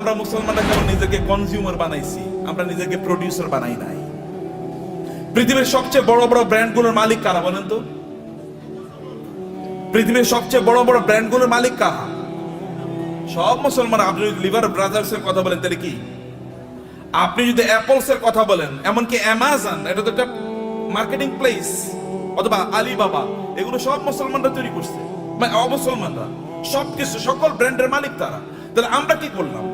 আমরা মুসলমানরা কেবল নিজেকে কনজিউমার বানাইছি, আমরা নিজেকে প্রডিউসার বানাই নাই। পৃথিবীর সবচেয়ে বড় বড় ব্র্যান্ডগুলোর মালিক কারা বলেন তো? পৃথিবীর সবচেয়ে বড় বড় ব্র্যান্ডগুলোর মালিক কারা? সব মুসলমান। আপনি যদি লিভার ব্রাদার্স এর কথা বলেন তাহলে কি? আপনি যদি অ্যাপলস এর কথা বলেন, এমনকি অ্যামাজন, এটা তো একটা মার্কেটিং প্লেস, অথবা আলিবাবা, এগুলো সব মুসলমানরা তৈরি করছে, মানে অমুসলমানরা। সবকিছু, সকল ব্র্যান্ডের মালিক তারা। তাহলে আমরা কি করলাম?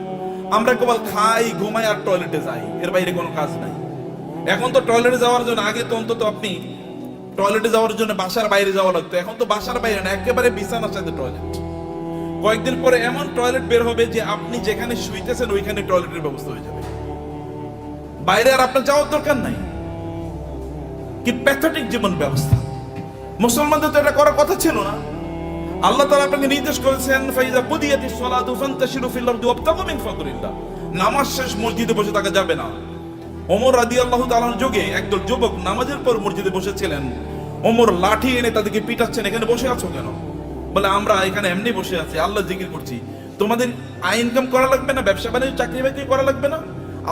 আমরা কেবল খাই, ঘুমাই আর টয়লেটে যাই, এর বাইরে কোনো কাজ নাই। এখন তো টয়লেটে যাওয়ার জন্য, আগে তো অন্তত আপনি টয়লেটে যাওয়ার জন্য বাসার বাইরে যাওয়া লাগতো, এখন তো বাসার বাইরে না, একেবারে বিছানার সাথে টয়লেট। কয়েকদিন পরে এমন টয়লেট বের হবে যে আপনি যেখানে শুইতেছেন ওইখানে টয়লেটের ব্যবস্থা হয়ে যাবে, বাইরে আর আপনার যাওয়ার দরকার নাই। কি প্যাথেটিক জীবন ব্যবস্থা! মুসলমানদের তো এটা করার কথা ছিল না। আল্লাহ তাআলা আপনাকে নির্দেশ করেছেন, ফাইজা কুদিয়াতিস সালাতু ফান্তাশিরু ফিল আরদি ওয়াবতাগু মিন ফাদলিল্লাহ। নামাজ শেষ মসজিদে বসে থাকা যাবে না। ওমর রাদিয়াল্লাহু তাআলার যুগে একদল যুবক নামাজের পর মসজিদে বসেছিলেন। ওমর লাঠি এনে তাদেরকে পিটাচ্ছেন, এখানে বসে আছো কেন? বলে, আমরা এখানে এমনি বসে আছি, আল্লাহ জিকির করছি। তোমাদের আয় ইনকাম করা লাগবে না? ব্যবসা বাণিজ্য, চাকরি বাকরি করা লাগবে না?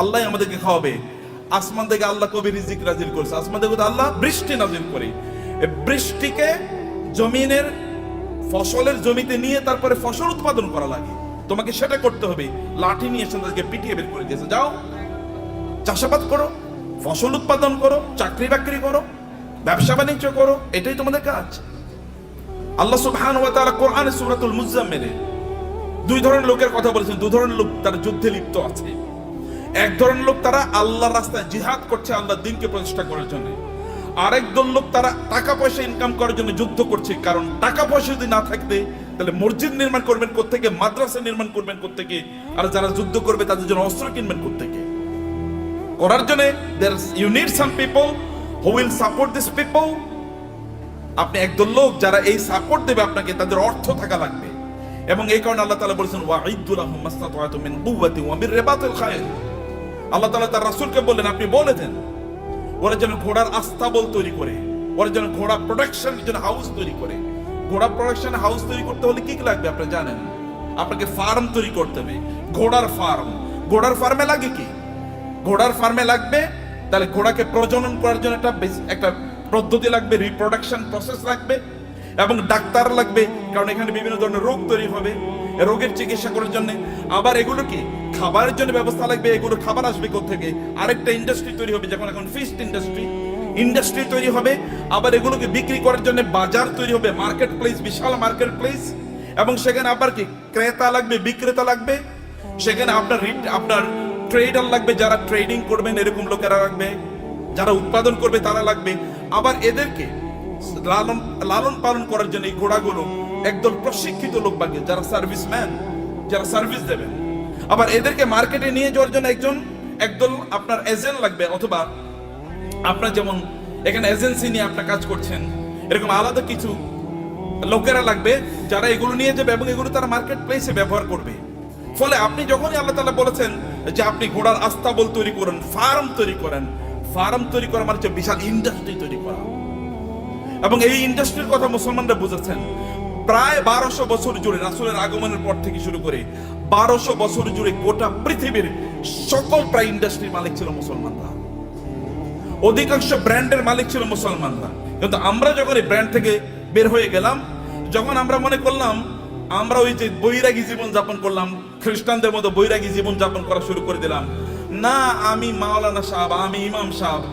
আল্লাহ আমাদেরকে খাওয়াবে। আসমান থেকে আল্লাহ কবি রিজিক নাজিল করছে, আসমান থেকে আল্লাহ বৃষ্টি নাজিল করে। বৃষ্টিকে জমিনের ফসলের জমিতে নিয়ে তারপরে ফসল উৎপাদন করা লাগে, তোমাকে সেটা করতে হবে। লাঠি নিয়ে এসে তাদেরকে পিটিয়ে বের করে দিয়েছে, যাও চাষাবাদ করো, ফসল উৎপাদন করো, চাকরি বাকরি করো, ব্যবসা বাণিজ্য করো, এটাই তোমাদের কাজ। আল্লাহ সুবহানাহু ওয়া তাআলা কোরআনে সূরাতুল মুজাম্মিলে দুই ধরনের লোকের কথা বলেছেন। দুই ধরনের লোক তারা যুদ্ধে লিপ্ত আছে। এক ধরনের লোক তারা আল্লাহর রাস্তায় জিহাদ করছে, আল্লাহর দ্বীনকে প্রতিষ্ঠা করার জন্য। আরেক দল লোক তারা টাকা পয়সা ইনকাম করার জন্য যুদ্ধ করছে। কারণ টাকা পয়সা যদি না থাকতে, তাহলে মসজিদ নির্মাণ করবেন কোত্থেকে, মাদ্রাসা নির্মাণ করবেন কোত্থেকে, আর যারা যুদ্ধ করবে তাদের জন্য অস্ত্র কিনবেন কোত্থেকে? করার জন্য you need some people who will support this people. আপনি একদল লোক যারা এই সাপোর্ট দেবে আপনাকে, তাদের অর্থ থাকা লাগবে। এবং এই কারণে আল্লাহ তাআলা বলেছেন, ওয়াইদু লাহুম মাসতাতা'তু মিন কুওয়াতি ওয়া মির রিবাতিল খায়ল। আল্লাহ তাআলা তার রাসূলকে বললেন, আপনি বলে দেন ওরা যেন ঘোড়ার আস্তাবল তৈরি করে, ওরা যেন ঘোড়া প্রোডাকশন জন্য হাউস তৈরি করে। ঘোড়া প্রোডাকশন হাউস তৈরি করতে হলে কি কি লাগবে আপনি জানেন? আপনাকে ফার্ম তৈরি করতে হবে, ঘোড়ার ফার্ম। ঘোড়ার ফার্মে লাগে কি? ঘোড়ার ফার্মে লাগবে, তাহলে ঘোড়াকে প্রজনন করার জন্য একটা পদ্ধতি লাগবে, রিপ্রোডাকশন প্রসেস লাগবে, এবং ডাক্তার লাগবে, কারণ এখানে বিভিন্ন ধরনের রোগ তৈরি হবে, রোগের চিকিৎসা করার জন্য। আবার এগুলো কি খাবারের জন্য ব্যবস্থা লাগবে, এগুলো খাবার আসবে কোত্থেকে? আরেকটা ইন্ডাস্ট্রি তৈরি হবে, যখন এখন ফিশ ইন্ডাস্ট্রি তৈরি হবে। আবার এগুলোকে বিক্রি করার জন্য বাজার তৈরি হবে, মার্কেট প্লেস, বিশাল মার্কেট প্লেস। এবং সেখানে আবার কি ক্রেতা লাগবে, বিক্রেতা লাগবে। সেখানে আপনার ট্রেডার লাগবে, যারা ট্রেডিং করবেন এরকম লোকেরা লাগবে, যারা উৎপাদন করবে তারা লাগবে। আবার এদেরকে লালন পালন করার জন্য এই ঘোড়াগুলো একদল প্রশিক্ষিত লোক লাগবে, যারা সার্ভিসম্যান, যারা সার্ভিস দেবেন। আবার এদেরকে মার্কেটে নিয়ে যাওয়ার জন্য একদল আপনার এজেন্ট লাগবে, অথবা আপনার যেমন এখানে এজেন্সি নিয়ে আপনার কাজ করছেন, এরকম আলাদা কিছু লোকেরা লাগবে যারা এগুলো নিয়ে যাবে এবং এগুলো তারা মার্কেট প্লেসে ব্যবহার করবে। ফলে আপনি যখনই আল্লাহ তাআলা বলেছেন যে আপনি ঘোড়ার আস্তাবল তৈরি করেন, ফার্ম তৈরি করেন, ফার্ম তৈরি করা মানে হচ্ছে বিশাল ইন্ডাস্ট্রি তৈরি করা। এবং এই ইন্ডাস্ট্রির কথা মুসলমানরা বুঝেছেন। প্রায় 1200 বছর জুড়ে, রাসূলের আগমনের পর থেকে শুরু করে 1200 বছর জুড়ে গোটা পৃথিবীর সকল প্রায় ইন্ডাস্ট্রির মালিক ছিল মুসলমানরা। অধিকাংশ ব্র্যান্ডের মালিক ছিল মুসলমানরা। কিন্তু আমরা যখন এই ব্র্যান্ড থেকে বের হয়ে গেলাম, যখন আমরা মনে করলাম আমরা ওই যে বৈরাগী জীবন যাপন করলাম, খ্রিস্টানদের মতো বৈরাগী জীবন যাপন করা শুরু করে দিলাম। না, আমি মাওলানা সাহেব, আমি ইমাম সাহেব,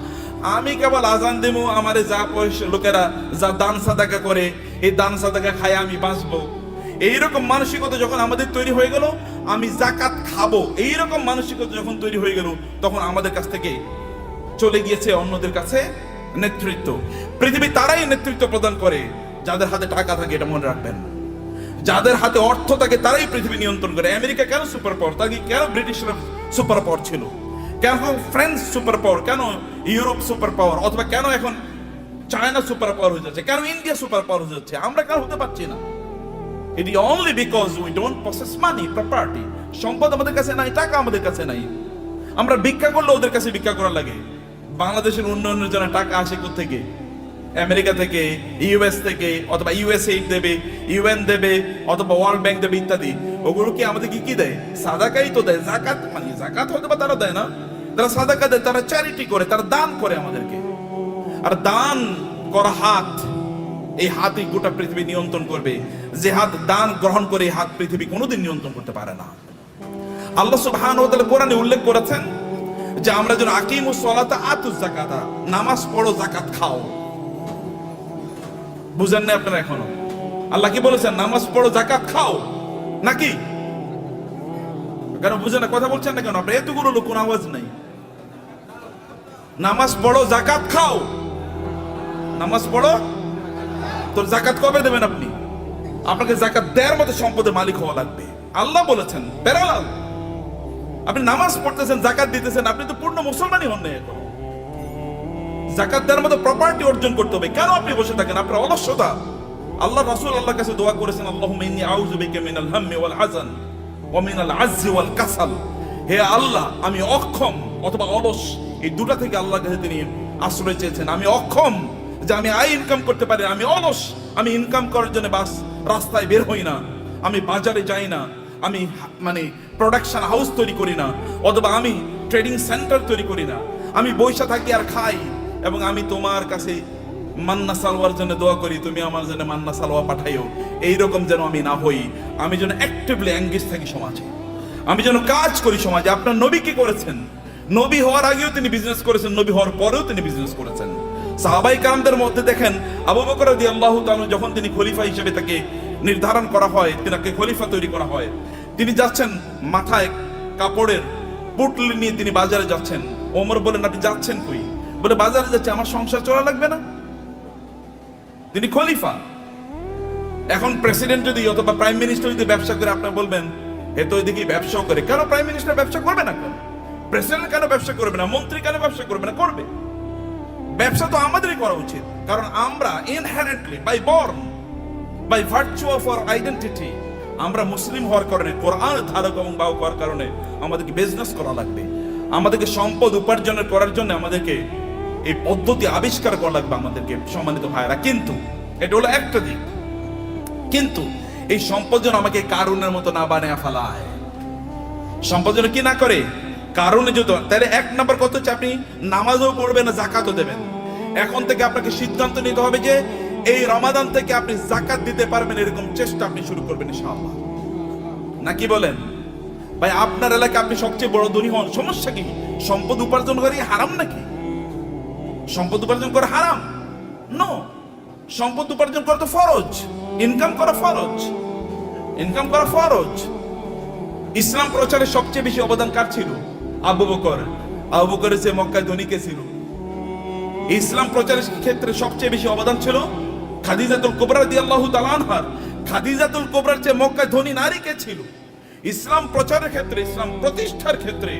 আমি কেবল আজান দেবো, আমারে যা পয়সা লোকেরা যা দান সাদাকা করে, এই দান সাদাকা খায় আমি বাঁচবো, এইরকম মানসিকতা যখন আমাদের তৈরি হয়ে গেল, আমি যাকাত খাবো, এইরকম মানসিকতা যখন তৈরি হয়ে গেল, তখন আমাদের কাছ থেকে চলে গিয়েছে অন্যদের কাছে নেতৃত্ব। পৃথিবী তারাই নেতৃত্ব প্রদান করে যাদের হাতে টাকা থাকে, এটা মনে রাখবেন। যাদের হাতে অর্থ থাকে তারাই পৃথিবী নিয়ন্ত্রণ করে। আমেরিকা কেন সুপার পাওয়ার? তাকে কেন ব্রিটিশরা সুপার পাওয়ার ছিল? কেন ফ্রান্স সুপার পাওয়ার? কেন ইউরোপ সুপার পাওয়ার? অথবা কেন এখন চায়না সুপার পাওয়ার হয়ে যাচ্ছে? কেন ইন্ডিয়া সুপার পাওয়ার হয়ে যাচ্ছে? আমরা কেন হতে পারছি না? It is only because we don't possess money, property. সম্পদ আমাদের কাছে নাই, টাকা আমাদের কাছে নাই। আমরা ভিক্ষা করলে ওদের কাছে ভিক্ষা করা লাগে। বাংলাদেশের উন্নয়নের জন্য টাকা আসে কোত্থেকে? আমেরিকা থেকে, ইউএস থেকে, অথবা ইউএসএইড দেবে, ইউএন দেবে, অথবা ওয়ার্ল্ড ব্যাংক দেবে ইত্যাদি। ওগুলো কি আমাদের কি দেয়? সাদাকাই তো দেয়। জাকাত মানে জাকাত হয়তো বা তারা দেয় না, তারা সাদাকা দেয়, তারা চ্যারিটি করে, তারা দান করে আমাদেরকে। আর দান করা হাত, এই হাতই গোটা পৃথিবী নিয়ন্ত্রণ করবে। যে হাত দান গ্রহণ করে, এই হাত পৃথিবী কোনোদিন নিয়ন্ত্রণ করতে পারে না। আল্লাহ সুবহানাহু ওয়া তাআলা কোরআনে উল্লেখ করেছেন যে আমরা যেন আকিমুস সালাতা আতুজ যাকাতা, নামাজ পড়ো, যাকাত খাও। বুঝেন না আপনারা এখনো? আল্লাহ কি বলেছেন? নামাজ পড়ো, যাকাত খাও, নাকি? কেন বুঝেন না? কথা বলছেন না কেন? আপনার এতগুলো লোক, কোনো আওয়াজ নাই। নামাজ পড়ো, যাকাত খাও। নামাজ পড়ো, তোর যাকাত কবে দেবেন আপনি? আপনাকে যাকাত দেওয়ার মতো সম্পদের মালিক হওয়া লাগবে। আল্লাহ বলেছেন প্যারালাল। আপনি নামাজ পড়তেছেন, যাকাত দিতেছেন, আপনি তো পূর্ণ মুসলমানই হন না এখন। যাকাত দেওয়ার মতো প্রপার্টি অর্জন করতে হবে। কেন আপনি বসে থাকেন? আপনার অলসতা। আল্লাহ রাসূল আল্লাহর কাছে দোয়া করেছেন, আল্লাহুম্মা ইন্নী আউযু বিকা মিনাল হাম্মি ওয়াল হাযান ওয়া মিনাল আজজি ওয়াল কাসাল। হে আল্লাহ, আমি অক্ষম অথবা অলস, এই দুটা থেকে আল্লাহর কাছে তিনি আশ্রয় চেয়েছেন। আমি অক্ষম যে আমি আয় ইনকাম করতে পারি, আমি অলস, আমি ইনকাম করার জন্য বাস রাস্তায় বের হই না, আমি বাজারে যাই না, আমি মানে প্রোডাকশন হাউস তৈরি করি না, অথবা আমি ট্রেডিং সেন্টার তৈরি করি না, আমি বৈশা থাকি আর খাই, এবং আমি তোমার কাছে মান্না সালওয়ার জন্য দোয়া করি, তুমি আমার জন্য মান্না সালওয়া পাঠাইও। এইরকম যেন আমি না হই। আমি যেন অ্যাক্টিভলি এঙ্গেজ থাকি সমাজে, আমি যেন কাজ করি সমাজে। আপনার নবী কি করেছেন? নবী হওয়ার আগেও তিনি বিজনেস করেছেন, নবী হওয়ার পরেও তিনি বিজনেস করেছেন। সাহাবায়ে কেরামদের মধ্যে দেখেন, আবু বকর রাদিয়াল্লাহু তাআলা যখন তিনি খলিফা হিসেবে তাকে নির্ধারণ করা হয়, তিনাকে খলিফা তৈরি করা হয়, তিনি যাচ্ছেন মাথায় কাপড়ের পুটলি নিয়ে তিনি বাজারে যাচ্ছেন। ওমর বলেন, আপনি যাচ্ছেন কই? বলে, বাজারে যাচ্ছে, আমার সংসার চলা লাগবে না? তিনি খলিফা। এখন প্রেসিডেন্ট যদি অথবা প্রাইম মিনিস্টার যদি ব্যবসা করে, আপনারা বলবেন এ তো এদিকে ব্যবসা করে। কেন প্রাইম মিনিস্টার ব্যবসা করবে না? কেন প্রেসিডেন্ট কেন ব্যবসা করবে না? মন্ত্রী কেন ব্যবসা করবে না? করবে। ব্যবসা তো আমাদেরই করা উচিত, কারণ আমরা inherently by born, by virtue of our identity, আমরা মুসলিম হওয়ার কারণে, কোরআনের ধারক এবং বাহক হওয়ার কারণে আমাদেরকে বিজনেস করা লাগবে। আমাদেরকে সম্পদ উপার্জনের করার জন্য আমাদেরকে এই পদ্ধতি আবিষ্কার করা লাগবে আমাদেরকে, সম্মানিত ভাইরা। কিন্তু এটা হলো একটা দিক। কিন্তু এই সম্পদ যেন আমাকে কারুনের মতো না বানিয়ে ফেলায়। সম্পদ যেন কি না করে, কারণে যদি, তাহলে এক নম্বর কথা হচ্ছে আপনি নামাজও পড়বেন না, জাকাতও দেবেন। এখন থেকে আপনাকে সিদ্ধান্ত নিতে হবে যে এই রমাদান থেকে আপনি জাকাত দিতে পারবেন, এরকম চেষ্টা আপনি শুরু করবেন ইনশাআল্লাহ। নাকি বলেন? ভাই, আপনার এলাকায় আপনি সবচেয়ে বড় ধনী হন, সমস্যা কি? সম্পদ উপার্জন করা কি হারাম নাকি? সম্পদ উপার্জন করা হারাম? নো, সম্পদ উপার্জন করা তো ফরজ। ইনকাম করা ফরজ, ইনকাম করা ফরজ। ইসলাম প্রচারে সবচেয়ে বেশি অবদান কার ছিল? আবু বকর। আবু বকরের চেয়ে মক্কায় ধনী কে ছিল? ইসলাম প্রচারের ক্ষেত্রে সবচেয়ে বেশি অবদান ছিল খাদিজাতুল কুবরা রাদিয়াল্লাহু তাআলা আনহা। খাদিজাতুল কুবরার চেয়ে মক্কায় ধনী নারী কে ছিল? ইসলাম প্রচারের ক্ষেত্রে, ইসলাম প্রতিষ্ঠার ক্ষেত্রে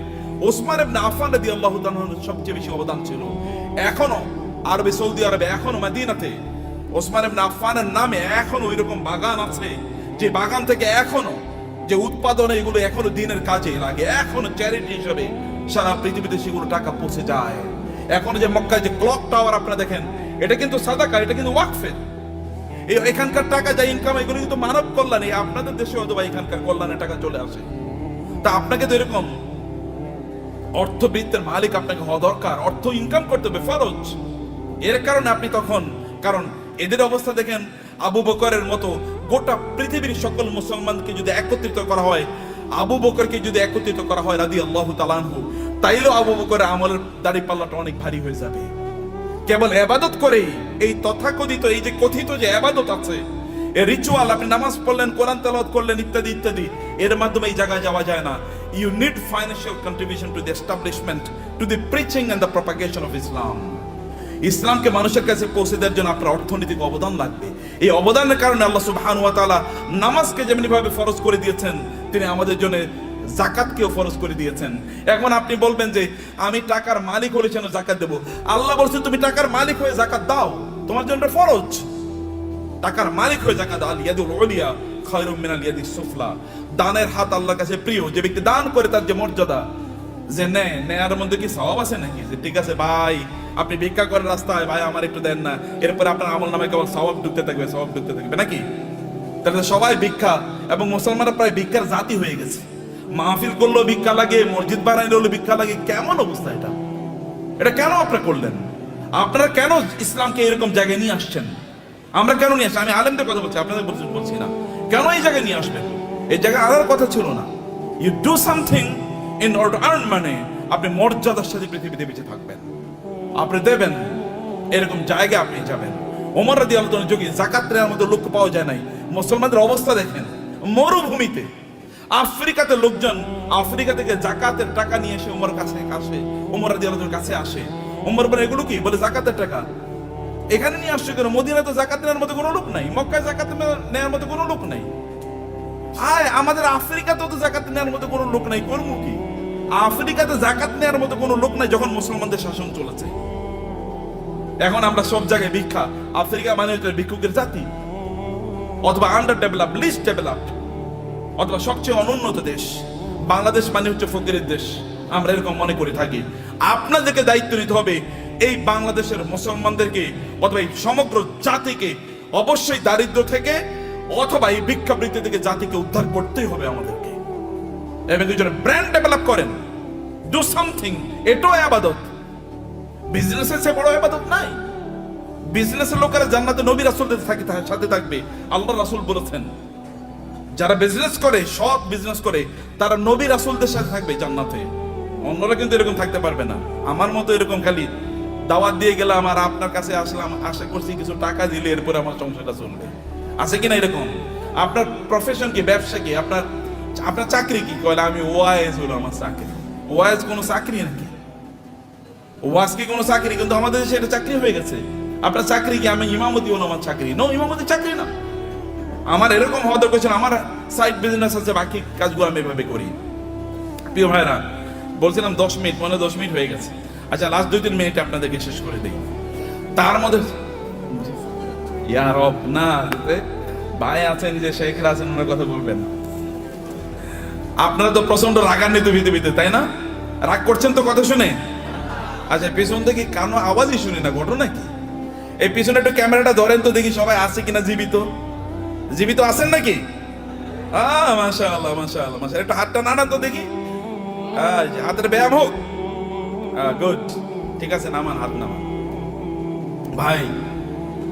ওসমান ইবনে আফফান রাদিয়াল্লাহু তাআলা সবচেয়ে বেশি অবদান ছিল। এখনো আরবে, সৌদি আরবে, এখনো মদিনাতে ওসমান ইবনে আফফানের নামে এখনো ওইরকম বাগান আছে, যে বাগান থেকে এখনো যে উৎপাদন, এগুলো এখনো দিনের কাজে লাগে, এখনো চ্যারিটি হিসেবে সারা পৃথিবীতে সেগুলো টাকা পৌঁছে যায়। এখন যে মক্কায় যে ক্লক টাওয়ার আপনারা দেখেন, এটা কিন্তু সাদাকা, এটা কিন্তু ওয়াকফের। এখানকার টাকা যা ইনকাম, এগুলো কিন্তু মানব কল্যাণে। আপনাদের দেশে হয়তো বা এখানকার কল্যাণের টাকা চলে আসে। তা আপনাকে তো এরকম অর্থবৃত্তের মালিক আপনাকে হওয়া দরকার। অর্থ ইনকাম করতে হবে, ফরজ। এর কারণে আপনি তখন, কারণ এদের অবস্থা দেখেন, আবু বকরের মতো গোটা পৃথিবীর সকল মুসলমানকে যদি একত্রিত করা হয়, আবু বকরকে যদি একত্রিত করা হয় রাদিয়াল্লাহু তাআলা আনহু, তাইলেও আবু বকরের আমলের দাড়ি পাল্লাটা অনেক ভারী হয়ে যাবে। কেবল ইবাদত করেই, এই তথাকথিত, এই যে কথিত যে ইবাদত আছে, এই রিচুয়াল, আপনি নামাজ পড়লেন, কোরআন তেলাওয়াত করলেন, ইত্যাদি ইত্যাদি, এর মাধ্যমে এই জায়গায় যাওয়া যায় না। You need financial contribution to the establishment, to the preaching and the propagation of Islam. ইসলামকে মানুষের কাছে পৌঁছে দেওয়ার জন্য আপনার অর্থনৈতিক অবদান লাগবে। এই অবদানের কারণে আল্লাহ সুবহানাহু ওয়া তাআলা নামাজকে যেমনি ভাবে ফরজ করে দিয়েছেন, তিনি আমাদের জন্য যাকাতকেও ফরজ করে দিয়েছেন। এখন আপনি বলবেন যে আমি টাকার মালিক হলে যেন যাকাত দেব। আল্লাহ বলছেন তুমি টাকার মালিক হয়ে যাকাত দাও, তোমার জন্য ফরজ। টাকার মালিক হয়ে যাকাত দাও। আল ইয়াদুল উলিয়া খায়রুম মিনাল ইয়াদিস সুফলা। দানের হাত আল্লাহর কাছে প্রিয়। যে ব্যক্তি দান করে তার যে মর্যাদা, যে নেয়ার মধ্যে কি সওয়াব আছে নাকি? যে ঠিক আছে ভাই, আপনি ভিক্ষা করেন রাস্তায়, ভাই আমার একটু দেন না, এরপরে আপনার আমল নামে কেবল সওয়াব ঢুকতে থাকবে, সওয়াব ঢুকতে থাকবে নাকি? তাহলে সবাই ভিক্ষা, এবং মুসলমানরা প্রায় ভিক্ষার জাতি হয়ে গেছে। মাহফিল করলেও ভিক্ষা লাগে, মসজিদ বানাইলে হলো ভিক্ষা লাগে। কেমন অবস্থা এটা? এটা কেন আপনারা করলেন? আপনারা কেন ইসলামকে এরকম জায়গায় নিয়ে আসছেন? আমরা কেন নিয়ে আসছি? আমি আলেমদের কথা বলছি, আপনাদের বলছি না। কেন এই জায়গায় নিয়ে আসবেন? এই জায়গায় আনার কথা ছিল না। You do something in order to earn money. আপনি মর্যাদার সাথে পৃথিবীতে বেঁচে থাকবেন, আপনি দেবেন, এরকম জায়গায় আপনি যাবেন। ওমর রাদিয়াল্লাহু আনহু যুগে যাকাত নেওয়ার মতো লোক পাওয়া যায় নাই। মুসলমানদের অবস্থা দেখেন, মরুভূমিতে আফ্রিকাতে লোকজন আফ্রিকা থেকে যাকাতের টাকা নিয়ে এসে ওমর কাছে আসে, ওমর রাদিয়াল্লাহু আনহুর কাছে আসে। ওমর বলে, এগুলো কি? বলে, যাকাতের টাকা। এখানে নিয়ে আসছে কেন? মদিনায় তো যাকাত নেওয়ার মতো কোনো লোক নাই, মক্কায় যাকাত নেওয়ার মতো কোনো লোক নাই। আমাদের আফ্রিকাতেও তো যাকাত নেওয়ার মতো কোনো লোক নাই, করবো কি? আফ্রিকাতে যাকাত নেওয়ার মতো কোনো লোক নাই যখন মুসলমানদের শাসন চলেছে। এখন আমরা সব জায়গায় ভিক্ষা। আফ্রিকা মানে হচ্ছে ভিক্ষুকের জাতি, অথবা আন্ডার ডেভেলপ, লিস্ট ডেভেলপ, অথবা সবচেয়ে অনুন্নত দেশ। বাংলাদেশ মানে হচ্ছে ফকিরের দেশ, আমরা এরকম মনে করে থাকি। আপনাদেরকে দায়িত্ব নিতে হবে এই বাংলাদেশের মুসলমানদেরকে, অথবা এই সমগ্র জাতিকে অবশ্যই দারিদ্র থেকে অথবা এই ভিক্ষাবৃত্তি থেকে জাতিকে উদ্ধার করতেই হবে আমাদেরকে। এবং দুজনে ব্র্যান্ড ডেভেলপ করেন, ডু সামথিং। এটাও ইবাদত। বিজনেসের চেয়ে বড় ইবাদত নাই। বিজনেসের লোকেরা জান্নাতে নবী রাসূলদের সাথে থাকবে। আল্লাহ রাসূল বলেছেন, যারা বিজনেস করে, সৎ বিজনেস করে, তারা নবী রাসূলদের সাথে থাকবে জান্নাতে। অন্যরা কিন্তু এরকম থাকতে পারবে না। আমার মতো এরকম খালি দাওয়াত দিয়ে গেলাম আর আপনার কাছে আসলাম, আশা করছি কিছু টাকা দিলে এরপরে আমার সংসারটা চলবে, আছে কিনা এরকম? আপনার প্রফেশন কি? ব্যবসা কি? আপনার চাকরি কি? কয়লা আমি ওয়াইজ হলো আমার চাকরি। ওয়াইজ কোনো চাকরি নাকি? ওয়াজ কি কোনো চাকরি? কিন্তু আমাদের দেশে এটা চাকরি হয়ে গেছে। আপনার চাকরি কি? আমি ইমামতি হলো আমার চাকরি। নো, ইমামতি চাকরি না। আমার এরকম হওয়া দরকার, আমার সাইড বিজনেস আছে, বাকি কাজগুলো আমি এভাবে করি। প্রিয় ভাইরা, বলছিলাম 10 মিনিট, মনে 10 মিনিট হয়ে গেছে। আচ্ছা, লাস্ট 2-3 মিনিট আপনাদেরকে শেষ করে দিই। তার মধ্যে ইয়ার রব না, ভাই আছেন যে শেখ আছেন, ওনার কথা বলবেন। আপনারা তো প্রচন্ড রাগান্বিত ভিতরে, তাই না? রাগ করছেন তো কথা শুনে? আচ্ছা, পিছন থেকে কানো আওয়াজই শুনি না, ঘটনা কি? এই পিছনে একটু ক্যামেরাটা ধরেন তো দেখি সবাই আছে কিনা জীবিত। জীবিত আছেন নাকি? মাশাআল্লাহ মাশাআল্লাহ মাশাআল্লাহ। একটু হাতটা নাড়ান তো দেখি, হাতের ব্যায়াম হোক। গুড, ঠিক আছে, নামান, হাত নামান।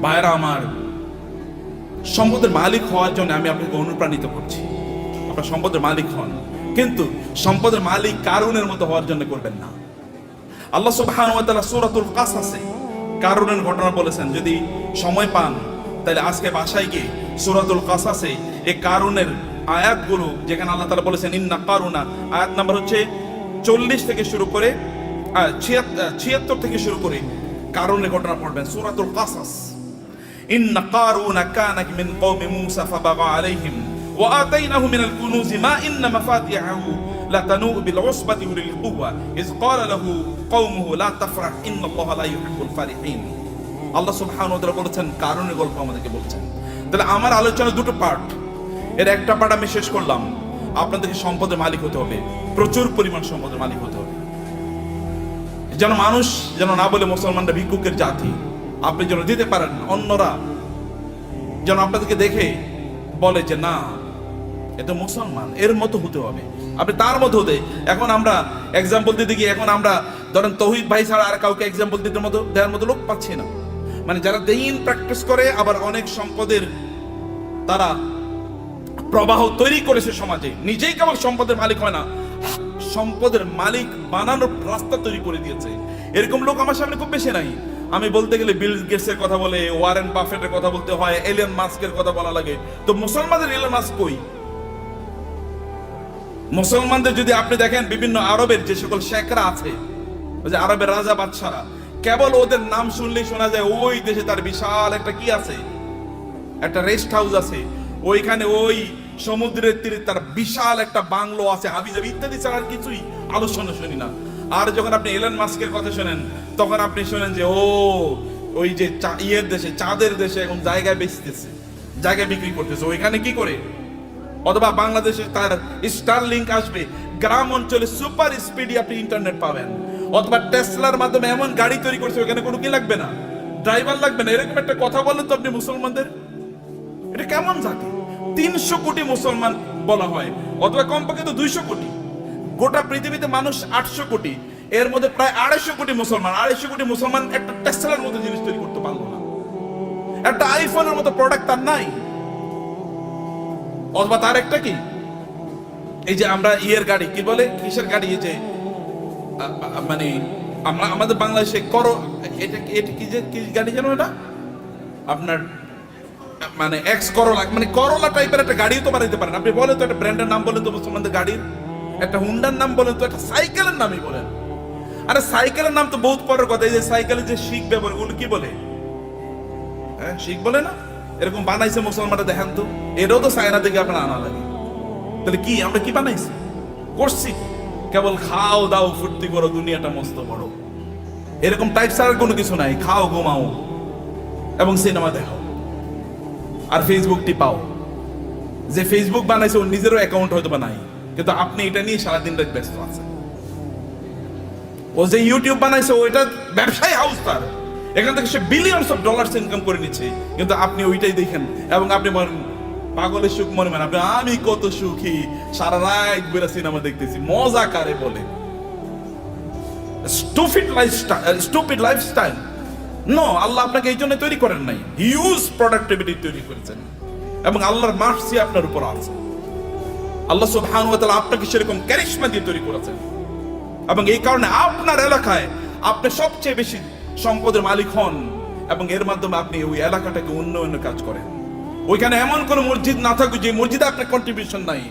ভাইরা আমার, সম্পদের মালিক হওয়ার জন্য আমি আপনাকে অনুপ্রাণিত করছি। আপনার সম্পদের মালিক হন, কিন্তু সম্পদের মালিক কারুনের মতো হওয়ার জন্য করবেন না। আল্লাহ সুবহানাহু ওয়া তাআলা সূরাতুল কাসাসে কারুনের ঘটনা বলেছেন। যদি সময় পান তাহলে আজকে বাসায় গিয়ে সূরাতুল কাসাসে এই কারুনের আয়াতগুলো, যেখানে আল্লাহ তাআলা বলেছেন ইন্না কারুনা, আয়াত নাম্বার হচ্ছে 40 থেকে শুরু করে 76 থেকে শুরু করে কারুনের ঘটনা পড়বেন। সূরাতুল কাসাস। ইন্না কারুনা কানা মিন কওমি মূসা ফাবাগা আলাইহিম ওয়া আতাইনাহু মিনাল কুনুজি মা ইন্না মাফাতিহাহু লাতানু বিল উসবাতি উলিল কুওয়া ইয ক্বালা লাহু কওমুহু লা তাফরাহ ইন্নাল্লাহা লা ইউহিব্বুল ফারিহিন। আল্লাহ সুবহানাহু ওয়া তাআলা বলেছেন, কারুনের গল্প আমাদেরকে বলছেন। তাহলে আমার আলোচনা দুটো পার্ট, এর একটা পার্ট আমি শেষ করলাম। আপনাদেরকে সম্পদের মালিক হতে হবে, প্রচুর পরিমাণ সম্পদের মালিক হতে হবে, যেন মানুষ যেন না বলে মুসলমানরা ভিক্ষুকের জাতি। আপনি যেন দিতে পারেন, অন্যরা যেন আপনাদেরকে দেখে বলে যে না, এটা মুসলমান, এর মতো হতে হবে, আপনি তার মতো হতে। এখন আমরা এক্সাম্পল দিতে গিয়ে এখন আমরা ধরেন তৌহিদ ভাই ছাড়া আর কাউকে এক্সাম্পল দিতে মতো দেওয়ার মতো লোক পাচ্ছি না। মানে যারা দিন প্র্যাকটিস করে, আবার অনেক সম্পদের তারা প্রবাহ তৈরি করেছে সমাজে, নিজেই কেবল সম্পদের মালিক হয় না, সম্পদের মালিক বানানোর রাস্তা তৈরি করে দিয়েছে। এরকম লোক আমার সামনে খুব বেশি নাই। আমি বলতে গেলে বিল গেটসের কথা বলে, ওয়ারেন বাফেটের কথা বলতে হয়, এলিয়ন মাস্কের কথা বলা লাগে। তো মুসলমানদের এলিয়ন মাস্ক কই? মুসলমানদের যদি আপনি দেখেন, বিভিন্ন আরবের যে সকল শেখরা আছে, ওই যে আরবের রাজা বাদশারা, কেবল ওদের নাম শুনলেই শোনা যায় ওই দেশে তার বিশাল একটা কি আছে, একটা রেস্ট হাউস আছে, ওইখানে ওই সমুদ্রের তীরে তার বিশাল একটা বাংলো আছে, হাবিজাবি ইত্যাদি ছাড়া আর কিছুই আলোচনা শুনি না। আর যখন আপনি এলন মাস্কের কথা শোনেন, তখন আপনি শোনেন যে ওই যে ইয়ের দেশে, চাঁদের দেশে এখন জায়গায় বেচতেছে, জায়গায় বিক্রি করতেছে। ওইখানে কি করে? অথবা বাংলাদেশে তার স্টার লিংক আসবে, গ্রাম অঞ্চলে সুপার স্পিডি আপনি ইন্টারনেট পাবেন। অথবা টেসলার মাধ্যমে এমন গাড়ি তৈরি করছে ওখানে কোনো কি লাগবে না, ড্রাইভার লাগবে না, এরকম একটা কথা বলেন তো আপনি মুসলমানদের। এটা কেমন জাতি? 300 কোটি মুসলমান বলা হয়, অথবা কমপক্ষে তো 200 কোটি। গোটা পৃথিবীতে মানুষ 800 কোটি, এর মধ্যে প্রায় 250 কোটি মুসলমান। 250 কোটি মুসলমান একটা টেসলার মতো জিনিস তৈরি করতে পারলো না, একটা আইফোনের মতো প্রোডাক্ট তার নাই। অথবা তার একটা কি, এই যে আমরা ইয়ের গাড়ি কি বলে, কিসের গাড়ি, এই যে মানে আমরা আমাদের বাংলাদেশে এটা কি যে কি গাড়ি জানো, এটা আপনার মানে এক্স করোলা, মানে করোলা টাইপের একটা গাড়িও তো বানাইতে পারেন আপনি। বলেন তো একটা ব্র্যান্ডের নাম বলেন তো মুসলমানদের গাড়ির, একটা হুন্ডার নাম বলেন তো, একটা সাইকেলের নামই বলেন। আরে সাইকেলের নাম তো বহুত পরের কথা। এই যে সাইকেলের যে শিখ ব্যবহার, ওগুলো কি বলে? হ্যাঁ, শিখ বলে না? এরকম বানাইছে মুসলমানরা, দেখেন তো। এটাও তো চায়না থেকে আপনার আনা লাগে। তাহলে কি আমরা কি বানাইছি, করছি? কেবল খাও দাও ফুর্তি করো, দুনিয়াটা মস্ত বড়, এরকম টাইপ ছাড়া কোনো কিছু নাই। খাও ঘুমাও এবং সিনেমা দেখো আর ফেসবুক টিপাও। যে ফেসবুক বানাইছে ওর নিজেরও অ্যাকাউন্ট হয়তো বা নাই, কিন্তু আপনি এটা নিয়ে সারাদিন রাত ব্যস্ত আছেন। ও যে ইউটিউব বানাইছে ওইটা ব্যবসায়ী হাউস তার, এখান থেকে সে বিলিয়নস অফ ডলার্স ইনকাম করে নিচ্ছে, কিন্তু আপনি ওইটাই দেখেন এবং আপনি বলেন পাগলের সুখ মনে মানে আপনি, আমি কত সুখী, সারা রাত বেরা সিনেমা দেখতেছি, মজা কারে বলে? Stupid lifestyle. নো, আল্লাহ আপনাকে এই জন্য তৈরি করেন নাই, হিউজ প্রোডাক্টিভিটি তৈরি করেছেন এবং আল্লাহর মার্সি আপনার উপর আছে। আল্লাহ সুবহানাহু ওয়া তাআলা আপনাকে সেরকম ক্যারিশমা দিয়ে তৈরি করেছেন এবং এই কারণে আপনার এলাকায় আপনি সবচেয়ে বেশি সম্পদের মালিক হন এবং এর মাধ্যমে আপনি ওই এলাকাটাকে উন্নয়নের কাজ করেন। ওইখানে এমন কোন মসজিদ না থাকুক যে মসজিদে আপনার কন্ট্রিবিউশন নাই,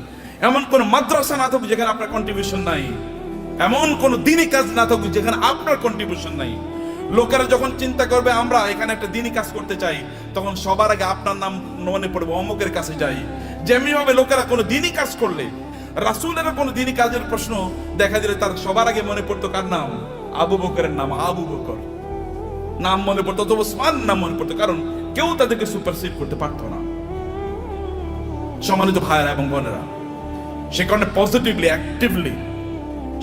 এমন কোন মাদ্রাসা না থাকুক যেখানে আপনার কন্ট্রিবিউশন নাই, এমন কোন দিনী কাজ না থাকুক যেখানে আপনার কন্ট্রিবিউশন নাই। লোকেরা যখন চিন্তা করবে আমরা এখানে একটা দিনী কাজ করতে চাই, তখন সবার আগে আপনার নাম মনে পড়বে, অমুকের কাছে যাই। যেমনি ভাবে লোকেরা কোনো দিনী কাজ করলে, রাসূলের কোনো দিনী কাজের প্রশ্ন দেখা দিলে তার সবার আগে মনে পড়তো কার নাম? আবু বকরের নাম, আবু বকর নাম মনে পড়তো, অথবা ওসমান নাম মনে পড়তো, কারণ কেউ তাদেরকে সুপারসিড করতে পারতো না। সম্মানিত ভাইয়েরা এবং বোনেরা, সে কারণে পজিটিভলি অ্যাক্টিভলি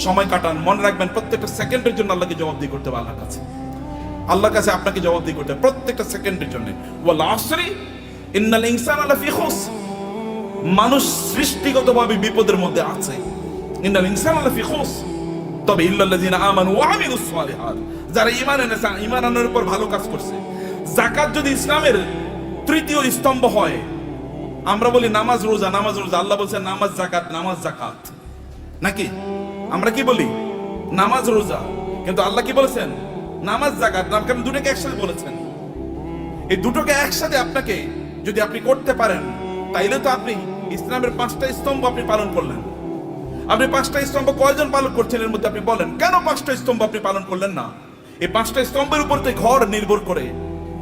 সময় কাটান। মনে রাখবেন প্রত্যেকটা সেকেন্ডের জন্য আল্লাহকে জবাবদিহি করতে হবে। আল্লাহর কাছে আপনাকে জবাবদিহি করতে হবে প্রত্যেকটা সেকেন্ডের জন্য। ওয়াল আসরি ইন্নাল ইনসানা লাফি খুসর, মানুষ সৃষ্টিগতভাবে বিপদের মধ্যে আছে। ইন্নাল ইনসানা লাফি খুসর, তবে ইল্লাল্লাযিনা আমানু ওয়া আমিলুস সালিহাত, যারা ঈমান এনেছে, ঈমান আনার উপর ভালো কাজ করছে। যাকাত যদি ইসলামের তৃতীয় স্তম্ভ হয়, আমরা বলি নামাজ রোজা, নামাজ রোজা, আল্লাহ বলছেন নামাজ যাকাত, নামাজ যাকাত, নাকি আমরা কি বলি? নামাজ রোজা, কিন্তু আল্লাহ কি বলেছেন? নামাজ যাকাত। নাম কেন দুটোকে একসাথে বলেছেন? এই দুটোকে একসাথে আপনাকে যদি আপনি করতে পারেন, তাইলে তো আপনি ইসলামের 5টা স্তম্ভ আপনি পালন করলেন। আপনি 5টা স্তম্ভ কয়জন পালন করছেন এর মধ্যে? আপনি বলেন কেন 5টা স্তম্ভ আপনি পালন করলেন না? এই 5টা স্তম্ভের উপর তো ঘর নির্ভর করে,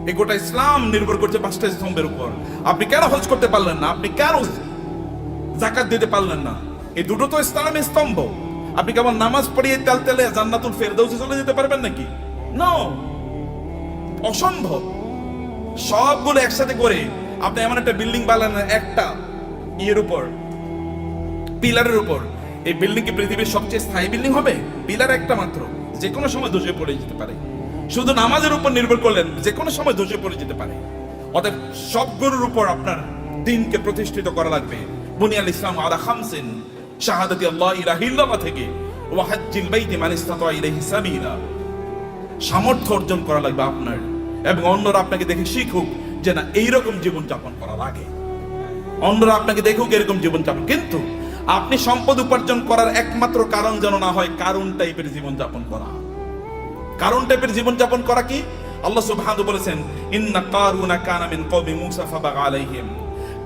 এই গোটা ইসলাম নির্ভর করছে 5টা স্তম্ভের উপর। আপনি কেন হজ করতে পারলেন না? আপনি কেন যাকাত দিতে পারলেন না? এই দুটো তো ইসলামের স্তম্ভ। আপনি কেমন নামাজ পড়িয়ে তেলে জান্নাতুল ফেরদাউসে চলে যেতে পারবেন নাকি? নো, অসম্ভব। সবগুলো একসাথে করে আপনি এমন একটা বিল্ডিং বানালেন একটা ইয়ের উপর, পিলারের উপর। এই বিল্ডিং কি পৃথিবীর সবচেয়ে স্থায়ী বিল্ডিং হবে? পিলার একটা মাত্র, যে কোনো সময় ধসে পড়ে যেতে পারে। শুধু নামাজের উপর নির্ভর করলেন, যে কোনো সময় ধসে পড়ে যেতে পারে। অতএব সবগুলোর উপর আপনার দিনকে প্রতিষ্ঠিত করা লাগবে। বুনিয়াল ইসলাম আলা খামসিন, শাহাদাতি আল্লাহ ইলাহা ইল্লাল্লাহ থেকে ওয়া হাজ্জিল বাইতি মান ইসতাতা ইলাইহি সাবিলা। সামর্থ্য অর্জন করা লাগবে আপনার, এবং অন্যরা আপনাকে দেখে শিখুক যে না এইরকম জীবন যাপন করা লাগে। অন্যরা আপনাকে দেখুক এরকম জীবন যাপন। কিন্তু আপনি সম্পদ উপার্জন করার একমাত্র কারণ যেন না হয় কারুন টাইপের জীবন যাপন করা। কারুন টাইপের জীবন যাপন করা কি? আল্লাহ সুবহানাহু বলেছেন ইন্না কারুনা কানা মিন কওমি মূসা ফাবাগা আলাইহিম।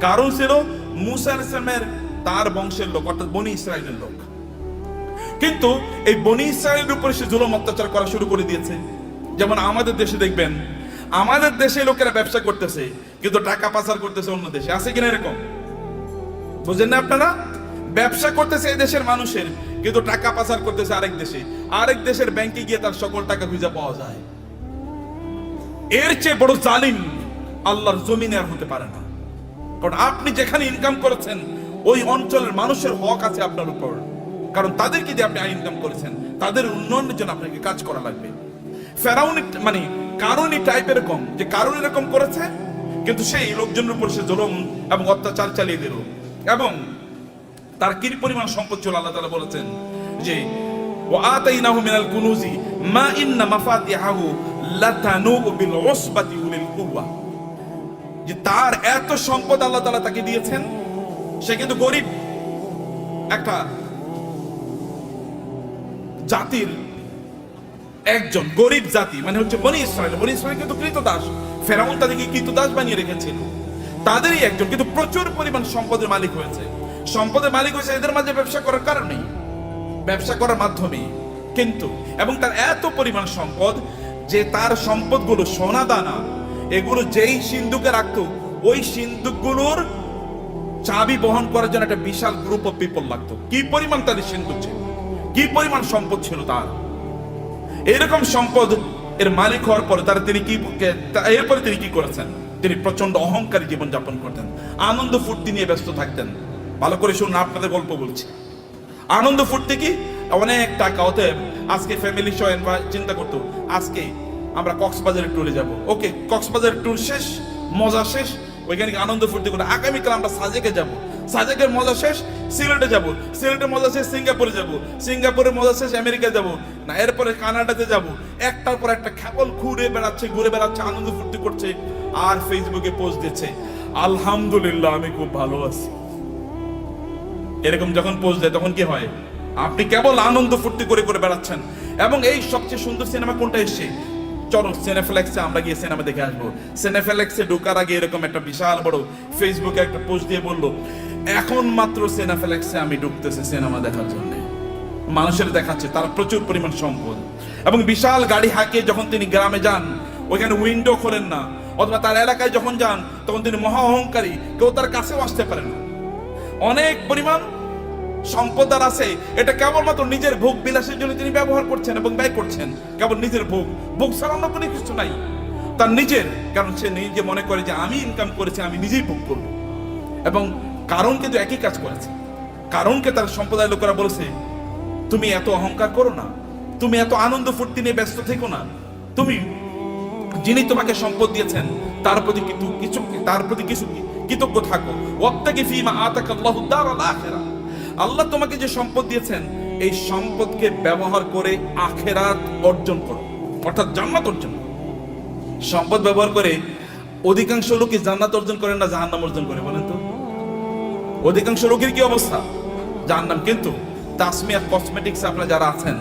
কারুন ছিল মূসা আলাইহিস সালামের তার বংশের লোক, অর্থাৎ বনি ইসরাইলের লোক। কিন্তু এই বনি ইসরাইলের উপরে সে জুলুম অত্যাচার করা শুরু করে দিয়েছে। যেমন আমাদের দেশে দেখবেন, আমাদের দেশে লোকেরা ব্যবসা করতেছে কিন্তু টাকা পাচার করতেছে অন্য দেশে। আছে কিনা এরকম? বুঝেন না আপনারা? ব্যবসা করতেছে এই দেশের মানুষের, কিন্তু টাকা পাচার করতেছে আরেক দেশে। আরেক দেশের ব্যাংকে গিয়ে তার সকল টাকা খুঁজে পাওয়া যায়। এর চেয়ে বড় জালিম আল্লাহর জমিনে আর হতে পারে না। কারণ আপনি যেখানে ইনকাম করেছেন ওই অঞ্চলের মানুষের হক আছে আপনার উপর, কারণ তাদেরকে দিয়ে আপনি ইনকাম করেছেন। তাদের উন্নয়নের জন্য আপনাকে কাজ করা লাগবে। ফেরাউন মানে কারণই টাইপ এরকম যে কারণ এরকম করেছে, কিন্তু সেই লোকজনের উপর সে জুলুম এবং অত্যাচার চালিয়ে দিল, এবং তার কি পরিমাণ সম্পদ ছিল আল্লাহ তাআলা বলেছেন যে ওয়াতাইনাহু মিনাল কুনুজি মা ইন্না মাফাতিহাহু লাতানু বিল উসবাতি উলিল কুওয়া, যে তার এত সম্পদ আল্লাহ তাআলা তাকে দিয়েছেন, সে কিন্তু গরিব একটা জাতির একজন, গরিব জাতি মানে হচ্ছে বনি ইসরাইল। বনি ইসরাইল কিন্তু কৃতদাস, ফেরাউন তাদেরকে কৃতদাস বানিয়ে রেখেছিল, তাদেরই একজন, কিন্তু প্রচুর পরিমাণ সম্পদের মালিক হয়েছে। সম্পদের মালিক হয়েছে এদের মাঝে ব্যবসা করার কারণেই, ব্যবসা করার মাধ্যমে। কিন্তু এবং তার এত পরিমাণ সম্পদ যে তার সম্পদগুলো সোনা দানা এগুলো যেই সিন্ধুকে রাখতো, ওই সিন্ধুকগুলোর চাবি বহন করার জন্য একটা বিশাল গ্রুপ অফ পিপল লাগতো। কি পরিমাণ তাদের সিন্ধুক ছিল, কি পরিমাণ সম্পদ ছিল তার। এরকম সম্পদ এর মালিক হওয়ার পরে এরপরে তিনি কি করেছেন? তিনি প্রচন্ড অহংকারী জীবন যাপন করতেন, আনন্দ ফুর্তি নিয়ে ব্যস্ত থাকতেন। ভালো করে শুনুন, আপনাদের গল্প বলছি। আনন্দ ফুর্তি কি, অনেক টাকা। অতএব আজকে ফ্যামিলি সহ চিন্তা করতো আজকে আমরা কক্সবাজারের ট্যুরে যাব। ওকে, কক্সবাজারের ট্যুর শেষ, মজা শেষ, ওইখানে আনন্দ ফুর্তি করে আগামীকাল আমরা সাজেকে যাব। সাজেকের মজা শেষ সিলেটে যাব, সিলেটের মজা শেষ সিঙ্গাপুরে যাব, সিঙ্গাপুরের মজা শেষ আমেরিকা যাব, না এরপরে কানাডাতে যাব। একটার পর একটা কেবল ঘুরে বেড়াচ্ছে, আনন্দ ফুর্তি করছে, আর ফেসবুকে পোস্ট দিচ্ছে আলহামদুলিল্লাহ আমি খুব ভালো আছি। এরকম যখন পোস্ট দেয় তখন কি হয়? আপনি কেবল আনন্দ ফুর্তি করে বেড়াচ্ছেন। এবং এই সবচেয়ে সুন্দর সিনেমা কোনটা এসছে? চলো সিনেফ্লেক্সে আমরা গিয়ে সিনেমা দেখে আসবো। সিনেফ্লেক্সে ঢোকার আগে এরকম একটা বিশাল বড় ফেসবুকে একটা পোস্ট দিয়ে বললো এখন মাত্র সিনেফ্লেক্সে আমি ঢুকতেছি সিনেমা দেখার জন্য। মানুষের দেখাচ্ছে তার প্রচুর পরিমাণ সম্পদ, এবং বিশাল গাড়ি হাঁকিয়ে যখন তিনি গ্রামে যান ওইখানে উইন্ডো খোলেন না, অথবা তার এলাকায় যখন যান তখন তিনি মহা অহংকারী, কেউ তার কাছেও আসতে পারে না। অনেক পরিমাণ সম্পদ আর আছে, এটা কেবলমাত্র নিজের ভোগ বিলাসের জন্য তিনি ব্যবহার করছেন এবং ব্যয় করছেন। কেবল নিজের ভোগ ছাড়া অন্য কোনো কিছু নাই তার নিজের, কারণ সে নিজে মনে করে যে আমি ইনকাম করেছি, আমি নিজেই ভোগ করবো। এবং কারণ কিন্তু একই কাজ করেছে। কারণকে তার সম্প্রদায়ের লোকেরা বলেছে তুমি এত অহংকার করো না, তুমি এত আনন্দ ফুর্তি নিয়ে ব্যস্ত থেকো না, তুমি যিনি তোমাকে সম্পদ দিয়েছেন তার প্রতি কিছু কৃতজ্ঞ থাকো। ওয়াবতাগি ফীমা আতাকাল্লাহু দারাল আখিরাহ, আল্লাহ তোমাকে যে সম্পদ দিয়েছেন এই সম্পদকে ব্যবহার করে আখিরাত অর্জন করো, অর্থাৎ জান্নাত অর্জন করো। সম্পদ ব্যবহার করে অধিকাংশ লোকই জান্নাত অর্জন করে না জাহান্নাম অর্জন করে, বলেন তো? অধিকাংশ লোকের কি অবস্থা? জাহান্নাম। কিন্তু তাসমিয়া কসমেটিক্স আপনারা যারা আছেন,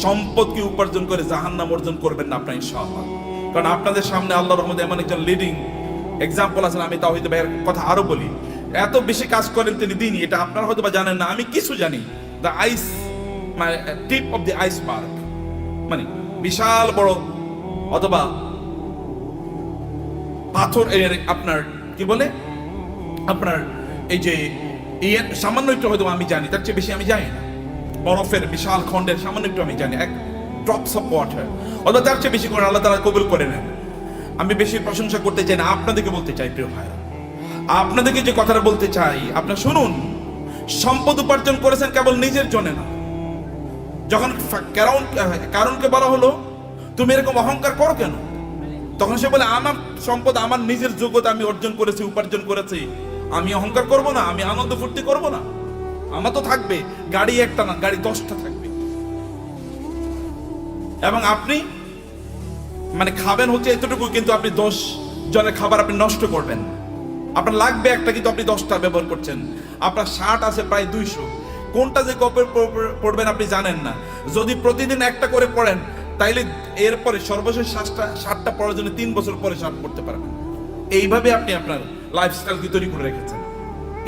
সম্পদকে উপার্জন করে জাহান্নাম অর্জন করবেন না আপনারা ইনশাআল্লাহ। কারণ আপনাদের সামনে আল্লাহর রহমতে এমন একজন লিডিং এক্সাম্পল আছেন। আমি তাওহীদ ভাইয়ের কথা আরো বলি, এত বেশি কাজ করেন তিনি দিনই, এটা আপনারা হয়তো বা জানেন না, আমি কিছু জানি। দ্য আইস মানে টিপ অফ দ্য আইসবার্গ, মানে বিশাল বড় অথবা পাথর এর আপনার কি বলে আপনার এই যে সামান্য একটু হয়তো আমি জানি, তার চেয়ে বেশি আমি জানি না। বরফের বিশাল খণ্ডের সামান্য একটু আমি জানি, এক ড্রপস অফ ওয়াটার, অথবা তার চেয়ে বেশি করে আল্লাহ তাআলা কবুল করে নেন। আমি বেশি প্রশংসা করতে চাই না, আপনাদেরকে বলতে চাই প্রিয় ভাইরা, আপনাদেরকে যে কথাটা বলতে চাই আপনারা শুনুন। সম্পদ উপার্জন করেছেন কেবল নিজের জন্য না। যখন কারণকে বলা হলো তুমি এরকম অহংকার করো কেন, তখন সে বলে আমার সম্পদ আমার নিজের যোগ্যতা আমি অর্জন করেছি, উপার্জন করেছি, আমি অহংকার করব না, আমি আনন্দ ফুর্তি করব না? আমার তো থাকবে গাড়ি একটা না, গাড়ি 10টা থাকবে। এবং আপনি মানে খাবেন হচ্ছে এতটুকু, কিন্তু আপনি 10 জনের খাবার আপনি নষ্ট করবেন। আপনার লাগবে একটা, কিন্তু আপনি 10টা ব্যবহার করছেন। আপনার শার্ট আছে প্রায় 200, কোনটা যে কবে পড়বেন আপনি জানেন না। যদি প্রতিদিন একটা করে পড়েন তাইলে এরপরে সর্বশেষ শার্টটা পরার জন্য 3 বছর পরে শার্ট পড়তে পারবেন। এইভাবে আপনি আপনার লাইফস্টাইল কি তৈরি করে রেখেছেন,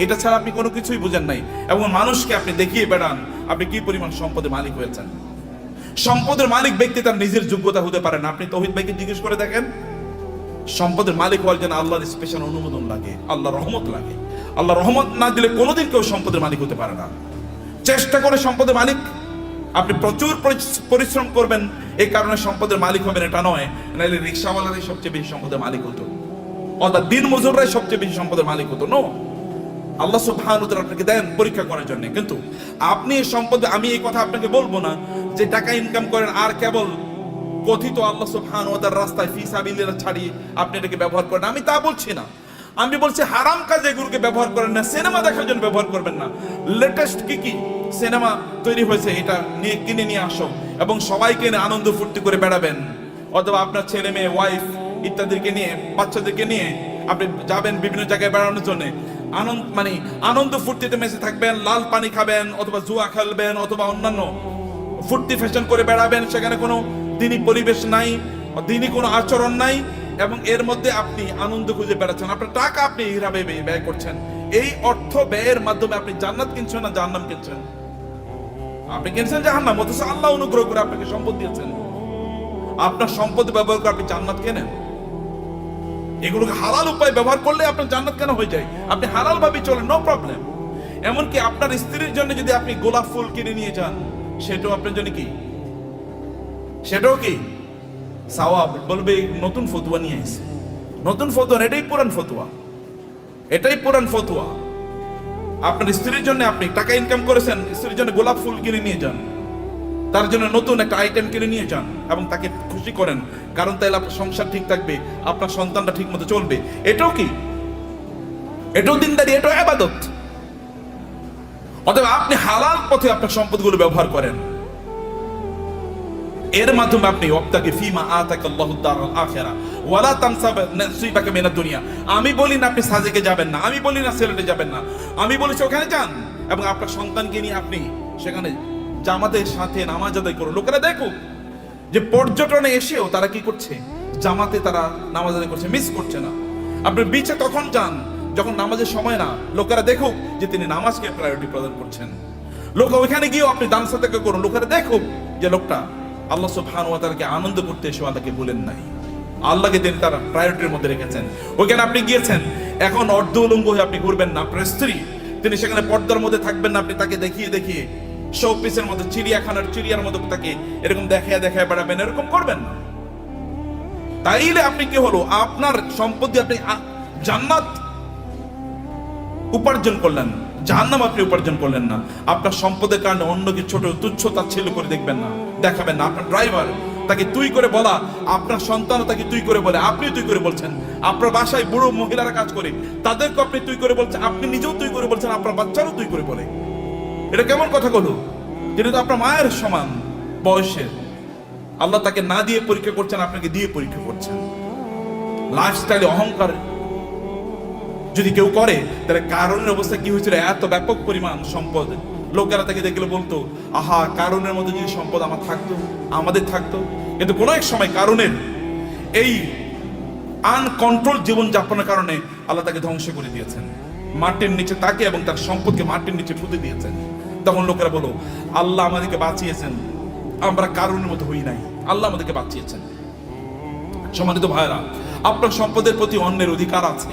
এটা ছাড়া আপনি কোনো কিছুই বুঝেন নাই। এবং মানুষকে আপনি দেখিয়ে বেড়ান আপনি কি পরিমাণ সম্পদের মালিক হয়েছেন। সম্পদের মালিক ব্যক্তি তার নিজের যোগ্যতা হতে পারে না। আপনি তৌহিদ ভাইকে জিজ্ঞেস করে দেখেন, সম্পদের মালিক হওয়ার জন্য আল্লাহর স্পেশাল অনুমোদন লাগে, আল্লাহর রহমত লাগে। আল্লাহ রহমত না দিলে কোনোদিন কেউ সম্পদের মালিক হতে পারে না। চেষ্টা করে সম্পদের মালিক, আপনি প্রচুর পরিশ্রম করবেন, এই কারণে সম্পদের মালিক হবেন এটা নয়। নাহলে রিক্সাওয়ালারাই সবচেয়ে বেশি সম্পদের মালিক হতো, অর্থাৎ দিন মজুররাই সবচেয়ে বেশি সম্পদের মালিক হতো। নো, আল্লাহ সুবহানাহু ওয়া তাআলা আপনাকে দেন পরীক্ষা করার জন্য। কিন্তু আপনি এই সম্পদ, আমি এই কথা আপনাকে বলবো না যে টাকা ইনকাম করেন আর কেবল কথিত আল্লাহ সুবহানাহু ওয়া তাআলার রাস্তায় ফি সাবিলিল্লাহ ছাড়িয়ে আপনি এটাকে ব্যবহার করেন, আমি তা বলছি না। আমি বলছি হারাম কাজে এগুলোকে ব্যবহার করেন না, সিনেমা দেখার জন্য ব্যবহার করবেন না। লেটেস্ট কি সিনেমা তৈরি হয়েছে এটা নিয়ে কিনে নিয়ে আসো এবং সবাইকে নিয়ে আনন্দ ফুর্তি করে বেড়াবেন, অথবা আপনার ছেলে মেয়ে ওয়াইফ ইত্যাদিকে নিয়ে বাচ্চাদেরকে নিয়ে আপনি যাবেন বিভিন্ন জায়গায় বেড়ানোর জন্য। আনন্দ ফুর্তিতে মেসে থাকবেন, লাল পানি খাবেন অথবা জুয়া খেলবেন অথবা অন্যান্য ফুর্তি ফ্যাশন করে বেড়াবেন, সেখানে কোনো দিনই পরিবেশ নাই, দিনই কোনো আচরণ নাই, এবং এর মধ্যে আপনি আনন্দ খুঁজে বেড়াচ্ছেন। আপনার টাকা আপনি হিসাবে ব্যয় করছেন। এই অর্থ ব্যয়ের মাধ্যমে আপনি জান্নাত কিনছেন না জাহান্নাম কিনছেন? আপনি কিনছেন জাহান্নাম, অথচ আল্লাহ অনুগ্রহ করে আপনাকে সম্পদ দিয়েছেন। আপনার সম্পদ ব্যবহার করে আপনি জান্নাত কেনেন। এগুলোকে হালাল উপায় ব্যবহার করলে আপনার জান্নাত কেন হয়ে যায়? আপনি হালাল ভাবে চলেন, নো প্রবলেম। এমনকি আপনার স্ত্রীর জন্য যদি আপনি গোলাপ ফুল কিনে নিয়ে যান, সেটাও আপনার জন্য কি, সেটাও কি সওয়াব। বলবে নতুন ফতুয়া নিয়ে এসে, নতুন ফতুয়া, এটাই পুরান ফতুয়া, এটাই পুরান ফতুয়া। আপনার স্ত্রীর জন্য আপনি টাকা ইনকাম করেছেন, স্ত্রীর জন্য গোলাপ ফুল কিনে নিয়ে যান, তার জন্য নতুন একটা আইটেম কিনে নিয়ে যান এবং তাকে খুশি করেন, কারণ তাইলে আপনার সংসার ঠিক থাকবে, আপনার সন্তানটা ঠিক মতো চলবে। এটাও কি, এটাও দিনদারি, এটাও ইবাদত। অতএব আপনি হালাল পথে আপনার সম্পদগুলো ব্যবহার করেন, এর মাধ্যমে আপনি ওয়াক্তাকি ফিমা আতাকাল্লাহু দারুল আখিরা ওয়ালা তানসা নাসিবাকা মিনাদ দুনিয়া। আমি বলি না আপনি সাজেকে যাবেন না, আমি বলি না সিলেটে যাবেন না, আমি বলেছি ওখানে যান এবং আপনার সন্তানকে নিয়ে আপনি সেখানে জামাতের সাথে নামাজ আদায় করুন। লোকেরা দেখুক যে পর্যটনে এসেও তারা কি করছে, জামাতে তারা নামাজ আদায় করছে, মিস করছে না। আপনি বিচে তখন যান যখন নামাজের সময় না, লোকেরা দেখুক যে তিনি নামাজকে প্রায়োরিটি প্রদান করছেন। লোক ওইখানে গিয়েও আপনি দান সাদাকা করুন, লোকেরা দেখুক যে লোকটা আল্লাহ সুবহানাহু ওয়া তাআলাকে আনন্দ করতে এসে আল্লাহকে বলেন নাই, আল্লাহকে তিনি তার প্রায়োরিটির মধ্যে রেখেছেন। ওইখানে আপনি গিয়েছেন, এখন অর্ধ উলঙ্গ হয়ে আপনি ঘুরবেন না। আপনার স্ত্রী, তিনি সেখানে পর্দার মধ্যে থাকবেন না, আপনি তাকে দেখিয়ে দেখিয়ে শো পিসের মধ্যে, চিড়িয়াখানার চিড়িয়ার মধ্যে তাকে এরকম দেখায় দেখায় বেড়াবেন, এরকম করবেন না। তাইলে আপনি কি হলো, আপনার সম্পত্তি আপনি জান্নাত উপার্জন করলেন, জাহান্নাম আপনি উপার্জন করলেন না। আপনার সম্পদের কারণে অন্যকে ছোট তুচ্ছ তাচ্ছিল্য করে দেখবেন না, দেখাবেন না। আপনার ড্রাইভার, তাকে তুই করে বলা, আপনার সন্তানও তাকে তুই করে বলে, আপনিও তুই করে বলছেন। আপনার বাসায় বুড়ো মহিলারা কাজ করে, তাদেরকে আপনি তুই করে বলছেন, আপনি নিজেও তুই করে বলছেন, আপনার বাচ্চারও তুই করে বলে। এটা কেমন কথা বলো? তিনি তো আপনার মায়ের সমান বয়সের। আল্লাহ তাকে না দিয়ে পরীক্ষা করছেন, আপনাকে দিয়ে পরীক্ষা করছেন। লাইফস্টাইলে অহংকার যদি কেউ করে, তাহলে কারণের অবস্থা কি হয়েছিল? এত ব্যাপক পরিমাণ সম্পদ, লোকেরা তাকে দেখলে বলতো, আহা, কারণের মধ্যে যদি সম্পদ আমার থাকতো, আমাদের থাকতো। কিন্তু কোনো এক সময় কারণের এই আনকন্ট্রোল জীবন যাপনের কারণে আল্লাহ তাকে ধ্বংস করে দিয়েছেন, মাটির নিচে তাকে এবং তার সম্পদকে মাটির নিচে পুঁতে দিয়েছেন। তখন লোকেরা বলো, আল্লাহ আমাদেরকে বাঁচিয়েছেন, আমরা কারণের মতো হই নাই, আল্লাহ আমাদেরকে বাঁচিয়েছেন। সম্মানিত ভাইরা, আপনার সম্পদের প্রতি অন্যের অধিকার আছে,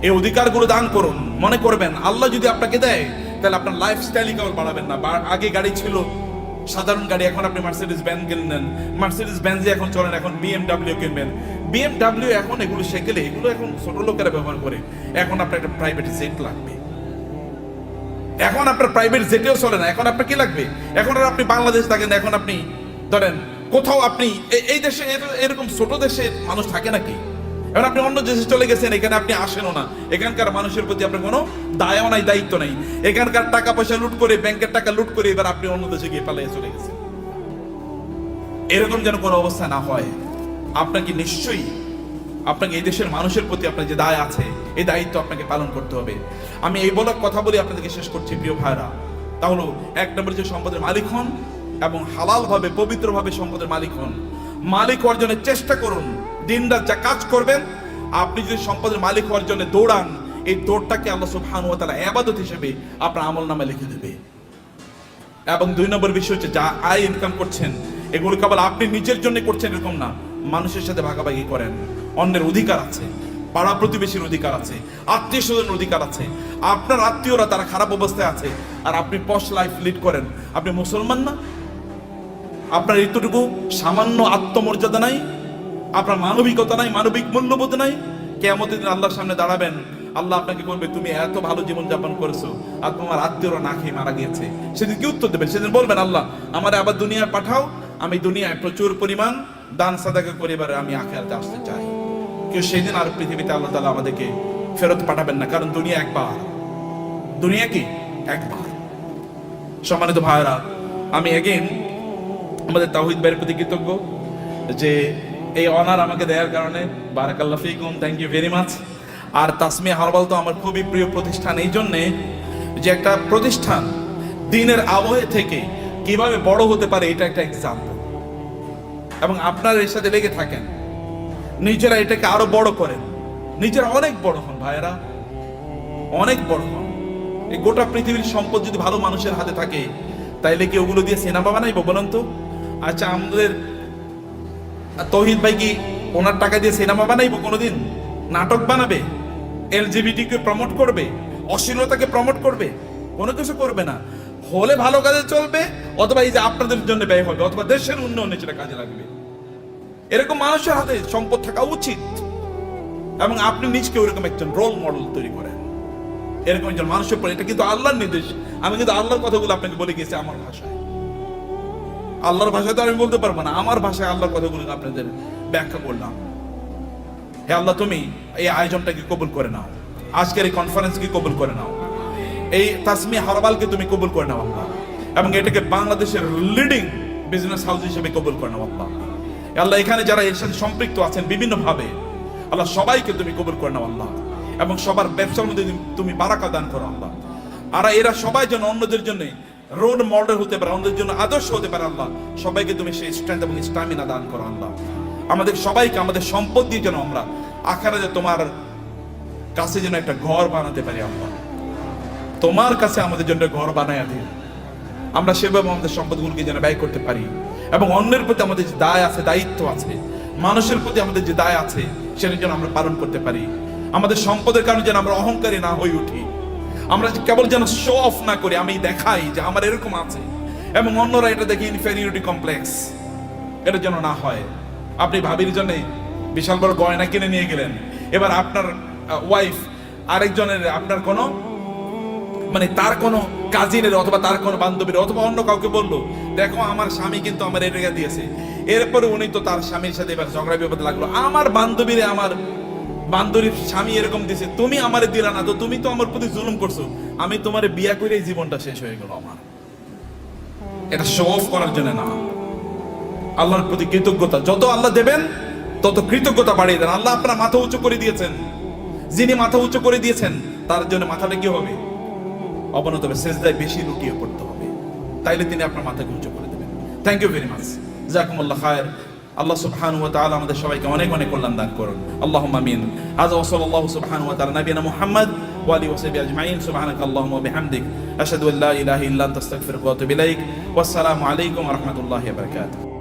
এই অধিকারগুলো দান করুন। মনে করবেন আল্লাহ যদি আপনাকে দেয়, তাহলে আপনার লাইফস্টাইলই কেবল বাড়াবেন না। আগে গাড়ি ছিল সাধারণ গাড়ি, এখন আপনি মার্সিডিজ বেঞ্জ কিনলেন, মার্সিডিজ বেঞ্জে এখন চলেন, এখন বিএমডব্লিউ কিনবেন। বিএমডব্লিউ এখন এগুলো সেকেলে, এগুলো এখন ছোট লোকেরা ব্যবহার করে। এখন আপনার একটা প্রাইভেট জেট লাগবে, এখন আপনার প্রাইভেট জেটেও চলে না, এখন আপনার কি লাগবে? এখন আর আপনি বাংলাদেশ থাকেন, এখন আপনি ধরেন কোথাও আপনি এই দেশে এরকম ছোট দেশে মানুষ থাকে নাকি? এখন আপনি অন্য দেশে চলে গেছেন, এখানে আপনি আসেনও না, এখানকার মানুষের প্রতি আপনার কোনো দায়ও নাই, দায়িত্ব নাই। এখানকার টাকা পয়সা লুট করে, ব্যাংকের টাকা লুট করে এবার আপনি অন্য দেশে গিয়ে পালিয়ে চলে গেছেন। এরকম যেন কোনো অবস্থা না হয়। আপনাকে নিশ্চয়ই আপনাকে এই দেশের মানুষের প্রতি আপনার যে দায় আছে, এই দায়িত্ব আপনাকে পালন করতে হবে। আমি এই বলার কথা বলে আপনাদেরকে শেষ করছি প্রিয় ভাইরা। তাহলে এক নম্বর, যে সম্পদের মালিক হন এবং হালাল ভাবে পবিত্রভাবে সম্পদের মালিক হন। মালিক অর্জনের চেষ্টা করুন, দিনরাত যা কাজ করবেন। আপনি যদি সম্পদের মালিক হওয়ার জন্য দৌড়ান, এই দৌড়টাকে আল্লাহ সুবহানাহু ওয়া তাআলা ইবাদত হিসেবে আপনার আমলনামায় লিখে দেবে। এবং দুই নম্বর বিষয় হচ্ছে, যা আয় ইনকাম করছেন, এগুলো কেবল আপনি নিজের জন্য করছেন এরকম না, মানুষের সাথে ভাগাভাগি করেন। অন্যের অধিকার আছে, পাড়া প্রতিবেশীর অধিকার আছে, আত্মীয় স্বজনের অধিকার আছে। আপনার আত্মীয়রা তারা খারাপ অবস্থায় আছে, আর আপনি পশ লাইফ লিড করেন। আপনি মুসলমান না? আপনার এতটুকু সামান্য আত্মমর্যাদা নাই, আপনার মানবিকতা নাই, মানবিক মূল্যবোধ নাই। কিয়ামতের দিন আল্লাহর সামনে দাঁড়াবেন, আল্লাহ আপনাকে বলবে তুমি এত ভালো জীবন যাপন করেছো আর তোমার আত্মীয়রা না খেয়ে মারা গিয়েছে, সেদিন কি উত্তর দেবেন? সেদিন বলবেন আল্লাহ আমার আবার দুনিয়ায় পাঠাও, আমি দুনিয়ায় প্রচুর পরিমাণ দান সাদাকা করে এবারে আমি আখিরাতে আসতে চাই। কেউ সেদিন আর পৃথিবীতে আল্লাহ তাআলা আমাদেরকে ফেরত পাঠাবেন না, কারণ দুনিয়া একবার, দুনিয়া কি একবার। সম্মানিত ভাইরা, আমি এগেইন আমাদের তাওহীদ ভাইয়ের প্রতি কৃতজ্ঞ যে এই অনার আমাকে দেওয়ার কারণে। বারাকাল্লাহ ফিকুম, থ্যাংক ইউ ভেরি মাচ। আর তাসমিয়া হার্বাল তো আমার খুবই প্রিয় প্রতিষ্ঠান, এই জন্যে যে একটা প্রতিষ্ঠান দিনের আবহে থেকে কিভাবে বড় হতে পারে এটা একটা এক্সাম্পল। এবং আপনারা এর সাথে লেগে থাকেন, নিজেরা এটাকে আরো বড় করেন, নিজেরা অনেক বড় হন ভাইয়েরা, অনেক বড় হন। এই গোটা পৃথিবীর সম্পদ যদি ভালো মানুষের হাতে থাকে তাইলে কি ওগুলো দিয়ে সিনেমা বানাইবো বলেন তো? আচ্ছা, আমাদের তৌহিদ ভাই কি ওনার টাকা দিয়ে সিনেমা বানাইবো কোনোদিন? নাটক বানাবে? এলজিবিটি কে প্রমোট করবে? অশ্লীলতাকে প্রমোট করবে? কোনো কিছু করবে না। হলে ভালো কাজে চলবে, অথবা এই যে আপনাদের জন্য ব্যয় হবে, অথবা দেশের উন্নয়নে সেটা কাজে লাগবে। এরকম মানুষের হাতে সম্পদ থাকা উচিত, এবং আপনি নিজকে ওরকম একজন রোল মডেল তৈরি করেন, এরকম একজন মানুষের পরে। এটা কিন্তু আল্লাহর নির্দেশ। আমি কিন্তু আল্লাহর কথাগুলো আপনাকে বলে গেছি আমার ভাষায়। আল্লাহর ভাষায় তো আমি বলতে পারবো না, আমার ভাষায় আল্লাহর কথাগুলো আপনাদের ব্যাখ্যা করলাম। হে আল্লাহ, তুমি এই আয়োজনটাকে কবুল করে নাও, আজকের এই কনফারেন্সকে কবুল করে নাও, এই তাসমিয়া হারবালকে তুমি কবুল করে নাও আল্লাহ, এবং এটাকে বাংলাদেশের লিডিং বিজনেস হাউস হিসেবে কবুল করে নাও আল্লাহ। আল্লাহ, এখানে যারা এর সাথে সম্পৃক্ত আছেন বিভিন্ন ভাবে, আল্লাহ সবাইকে তুমি কবুল করে নাও আল্লাহ, এবং সবার ব্যবসার মধ্যে তুমি বারাকা দান করো আল্লাহ। আর এরা সবাই যেন অন্যদের জন্য রোল মডেল হতে পারে, অন্যদের জন্য আদর্শ হতে পারে আল্লাহ। সবাইকে তুমি সেই স্ট্রেংথ এবং স্টামিনা দান করো আল্লাহ। আমাদের সবাইকে আমাদের সম্পদ দিয়ে যেন আমরা আখিরাতে তোমার কাছে যেন একটা ঘর বানাতে পারি আল্লাহ। তোমার কাছে আমাদের জন্য ঘর বানায়া দিও, আমরা সেভাবে আমাদের সম্পদগুলোকে যেন ব্যয় করতে পারি, এবং অন্যের প্রতি আমাদের যে দায় আছে, দায়িত্ব আছে, মানুষের প্রতি আমাদের যে দায় আছে, সেটা যেন আমরা পালন করতে পারি। আমাদের সম্পদের কারণে যেন আমরা অহংকারী না হয়ে উঠি, আমরা কেবল যেন শো অফ না করি, আমি দেখাই যে আমার এরকম আছে, এবং অন্যরা এটা দেখে ইনফেরিয়রিটি কমপ্লেক্স, এটা যেন না হয়। আপনি ভাবির জন্য বিশাল বড় গয়না কিনে নিয়ে গেলেন, এবার আপনার ওয়াইফ আরেকজনের, আপনার কোনো মানে তার কোনো কাজিনের অথবা তার কোনো বান্ধবীর অথবা অন্য কাউকে বললো, দেখো আমার স্বামী কিন্তু আমার এটা দিয়েছে। এরপরে উনি তো তার স্বামীর সাথে এবার ঝগড়া বিবাদ লাগলো, আমার বান্ধবীরে আমার বান্ধবীর স্বামী এরকম দিছে, তুমি আমারে দিলা না, তো তুমি তো আমার প্রতি জুলুম করছো, আমি তোমারে বিয়া করে এই জীবনটা শেষ হয়ে গেল আমার। এটা শো অফ করার জন্য না, আল্লাহর প্রতি কৃতজ্ঞতা। যত আল্লাহ দেবেন তত কৃতজ্ঞতা বাড়িয়ে দেন। আল্লাহ আপনার মাথা উঁচু করে দিয়েছেন, যিনি মাথা উঁচু করে দিয়েছেন তার জন্য মাথাটা কি হবে? অবনত হবে, সেজদায় বেশি লুটিয়ে পড়তে হবে, তাইলে তিনি আপনার মাথাকে উঁচু করে দেবেন। থ্যাংক ইউ ভেরি মাচ, জাযাকুমুল্লাহ খায়র। আল্লাহ সুবহানাহু ওয়া তাআলা আমাদের সবাইকে অনেক অনেক কল্যাণ দান করুন, আল্লাহুম্মা আমিন। হাযা ওয়া সাল্লাল্লাহু সুবহানাহু ওয়া তাআলা নবিয়ানা মুহাম্মদ ওয়া আলিহি ওয়া সাহবিহি আজমাইন। সুবহানাকাল্লাহুম্মা ওয়া বিহামদিক, আশহাদু আল্লা ইলাহা ইল্লা আনতা আস্তাগফিরুকা ওয়া আতুবু ইলাইক। ওয়াসসালামু আলাইকুম ওয়া রাহমাতুল্লাহি ওয়া বারাকাতুহু।